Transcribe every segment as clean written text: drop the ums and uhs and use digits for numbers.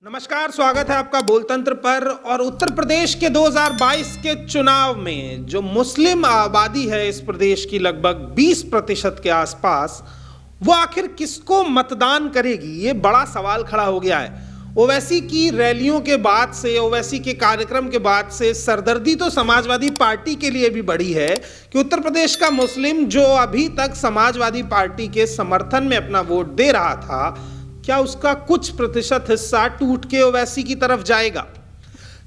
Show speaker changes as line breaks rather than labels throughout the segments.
नमस्कार, स्वागत है आपका बोलतंत्र पर। और उत्तर प्रदेश के 2022 के चुनाव में जो मुस्लिम आबादी है इस प्रदेश की लगभग 20% के आसपास, वो आखिर किसको मतदान करेगी, ये बड़ा सवाल खड़ा हो गया है। ओवैसी की रैलियों के बाद से, ओवैसी के कार्यक्रम के बाद से सरदर्दी तो समाजवादी पार्टी के लिए भी बढ़ी है कि उत्तर प्रदेश का मुस्लिम जो अभी तक समाजवादी पार्टी के समर्थन में अपना वोट दे रहा था, क्या उसका कुछ प्रतिशत हिस्सा टूट के ओवैसी की तरफ जाएगा।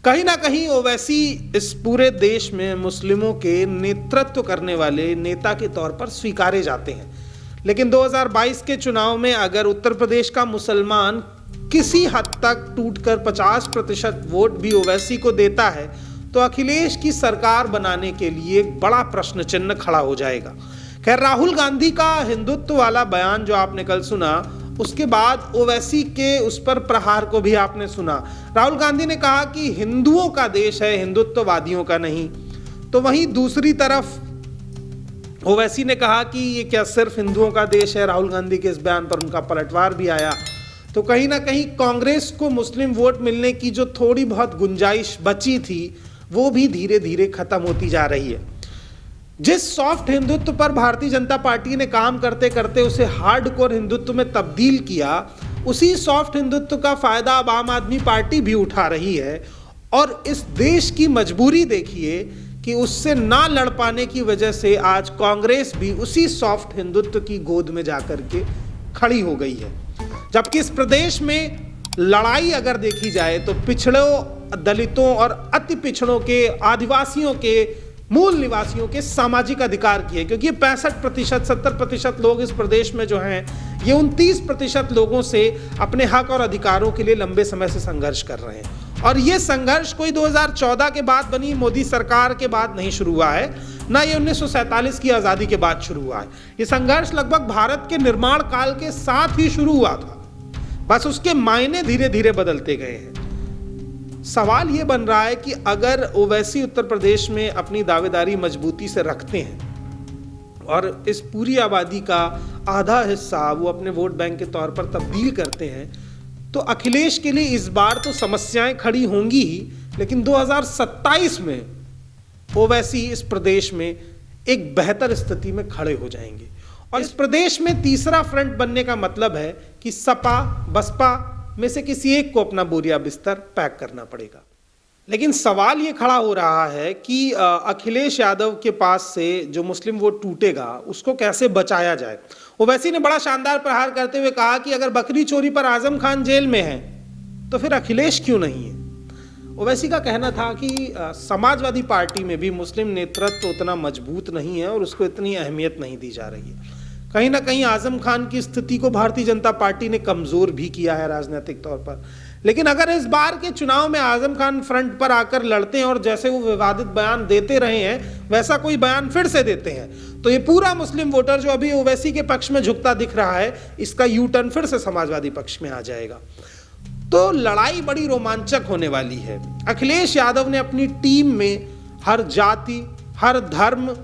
कहीं ना कहीं ओवैसी इस पूरे देश में मुस्लिमों के नेतृत्व करने वाले नेता के तौर पर स्वीकारे जाते हैं। लेकिन 2022 के चुनाव में अगर उत्तर प्रदेश का मुसलमान किसी हद तक टूटकर 50% वोट भी ओवैसी को देता है, तो अखिलेश की सरकार बनाने के लिए एक बड़ा प्रश्न चिन्ह खड़ा हो जाएगा। खैर, राहुल गांधी का हिंदुत्व वाला बयान जो आपने कल सुना, उसके बाद ओवैसी के उस पर प्रहार को भी आपने सुना। राहुल गांधी ने कहा कि हिंदुओं का देश है, हिंदुत्ववादियों का नहीं। तो वहीं दूसरी तरफ ओवैसी ने कहा कि ये क्या सिर्फ हिंदुओं का देश है। राहुल गांधी के इस बयान पर उनका पलटवार भी आया। तो कहीं ना कहीं कांग्रेस को मुस्लिम वोट मिलने की जो थोड़ी बहुत गुंजाइश बची थी, वो भी धीरे धीरे खत्म होती जा रही है। जिस सॉफ्ट हिंदुत्व पर भारतीय जनता पार्टी ने काम करते करते उसे हार्डकोर हिंदुत्व में तब्दील किया, उसी सॉफ्ट हिंदुत्व का फायदा अब आम आदमी पार्टी भी उठा रही है। और इस देश की मजबूरी देखिए कि उससे ना लड़ पाने की वजह से आज कांग्रेस भी उसी सॉफ्ट हिंदुत्व की गोद में जाकर के खड़ी हो गई है। जबकि इस प्रदेश में लड़ाई अगर देखी जाए तो पिछड़ों, दलितों और अति पिछड़ों के, आदिवासियों के, मूल निवासियों के सामाजिक अधिकार की है। क्योंकि 65%, 70% लोग इस प्रदेश में जो हैं, ये 29% लोगों से अपने हक और अधिकारों के लिए लंबे समय से संघर्ष कर रहे हैं। और ये संघर्ष कोई 2014 के बाद बनी मोदी सरकार के बाद नहीं शुरू हुआ है, ना ये 1947 की आज़ादी के बाद शुरू हुआ है। ये संघर्ष लगभग भारत के निर्माण काल के साथ ही शुरू हुआ था, बस उसके मायने धीरे धीरे बदलते गए हैं। सवाल ये बन रहा है कि अगर ओवैसी उत्तर प्रदेश में अपनी दावेदारी मजबूती से रखते हैं और इस पूरी आबादी का आधा हिस्सा वो अपने वोट बैंक के तौर पर तब्दील करते हैं, तो अखिलेश के लिए इस बार तो समस्याएं खड़ी होंगी ही, लेकिन 2027 में ओवैसी इस प्रदेश में एक बेहतर स्थिति में खड़े हो जाएंगे। और इस प्रदेश में तीसरा फ्रंट बनने का मतलब है कि सपा बसपा में से किसी एक को अपना बोरिया बिस्तर पैक करना पड़ेगा। लेकिन सवाल ये खड़ा हो रहा है कि अखिलेश यादव के पास से जो मुस्लिम वोट टूटेगा, उसको कैसे बचाया जाए। ओवैसी ने बड़ा शानदार प्रहार करते हुए कहा कि अगर बकरी चोरी पर आजम खान जेल में है तो फिर अखिलेश क्यों नहीं है। ओवैसी का कहना था कि समाजवादी पार्टी में भी मुस्लिम नेतृत्व उतना मजबूत नहीं है और उसको इतनी अहमियत नहीं दी जा रही है। कहीं ना कहीं आजम खान की स्थिति को भारतीय जनता पार्टी ने कमजोर भी किया है राजनीतिक तौर पर। लेकिन अगर इस बार के चुनाव में आजम खान फ्रंट पर आकर लड़ते हैं और जैसे वो विवादित बयान देते रहे हैं वैसा कोई बयान फिर से देते हैं, तो ये पूरा मुस्लिम वोटर जो अभी ओवैसी के पक्ष में झुकता दिख रहा है, इसका यू टर्न फिर से समाजवादी पक्ष में आ जाएगा। तो लड़ाई बड़ी रोमांचक होने वाली है। अखिलेश यादव ने अपनी टीम में हर जाति, हर धर्म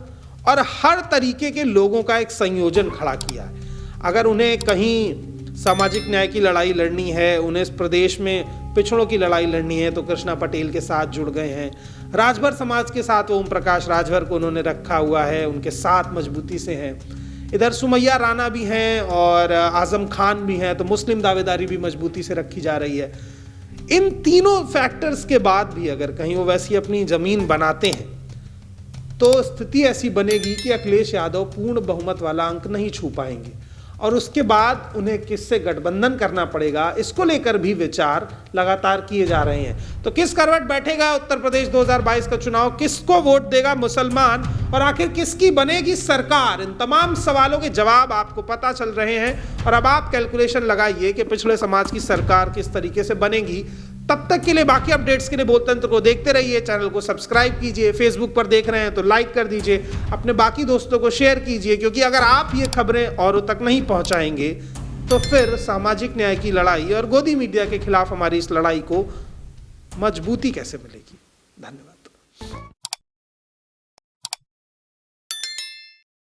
और हर तरीके के लोगों का एक संयोजन खड़ा किया है। अगर उन्हें कहीं सामाजिक न्याय की लड़ाई लड़नी है, उन्हें इस प्रदेश में पिछड़ों की लड़ाई लड़नी है, तो कृष्णा पटेल के साथ जुड़ गए हैं। राजभर समाज के साथ ओम प्रकाश राजभर को उन्होंने रखा हुआ है, उनके साथ मजबूती से हैं। इधर सुमैया राणा भी हैं और आजम खान भी हैं, तो मुस्लिम दावेदारी भी मजबूती से रखी जा रही है। इन तीनों फैक्टर्स के बाद भी अगर कहीं ओवैसी अपनी जमीन बनाते हैं, तो स्थिति ऐसी बनेगी कि अखिलेश यादव पूर्ण बहुमत वाला अंक नहीं छू पाएंगे और उसके बाद उन्हें किससे गठबंधन करना पड़ेगा, इसको लेकर भी विचार लगातार किए जा रहे हैं। तो किस करवट बैठेगा उत्तर प्रदेश 2022 का चुनाव, किसको वोट देगा मुसलमान और आखिर किसकी बनेगी सरकार, इन तमाम सवालों के जवाब आपको पता चल रहे हैं। और अब आप कैलकुलेशन लगाइए कि पिछड़े समाज की सरकार किस तरीके से बनेगी। तब तक के लिए बाकी अपडेट्स के लिए बोलतंत्र को देखते रहिए, चैनल को सब्सक्राइब कीजिए, फेसबुक पर देख रहे हैं तो लाइक कर दीजिए, अपने बाकी दोस्तों को शेयर कीजिए, क्योंकि अगर आप ये खबरें औरों तक नहीं पहुंचाएंगे तो फिर सामाजिक न्याय की लड़ाई और गोदी मीडिया के खिलाफ हमारी इस लड़ाई को मजबूती कैसे मिलेगी। धन्यवाद।